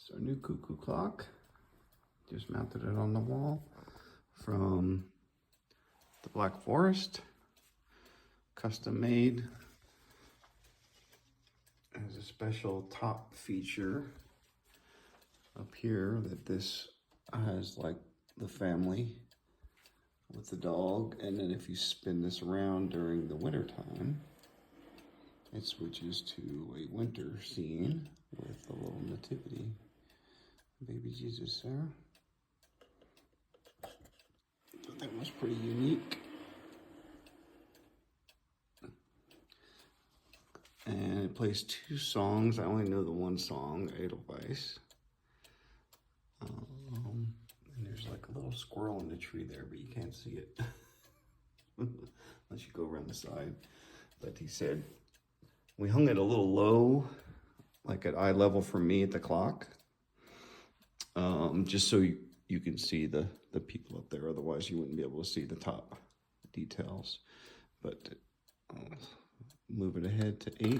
It's our new Cuckoo clock. Just mounted it on the wall from the Black Forest. Custom made. Has a special top feature up here that this has like the family with the dog, and then if you spin this around during the winter time, it switches to a winter scene with a little nativity, baby Jesus there. So that was pretty unique. And it plays 2 songs. I only know the one song, Edelweiss. And there's like a little squirrel in the tree there, but you can't see it unless you go around the side. But he said, we hung it a little low, like at eye level for me at the clock, just so you can see the people up there. Otherwise, you wouldn't be able to see the top details. But move it ahead to 8.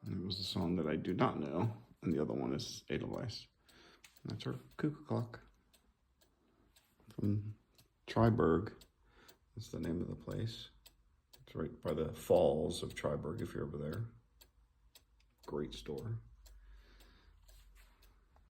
It was the song that I do not know, and the other one is Edelweiss. That's our Cuckoo clock from Triberg. That's the name of the place. It's right by the falls of Triberg if you're over there. Great store.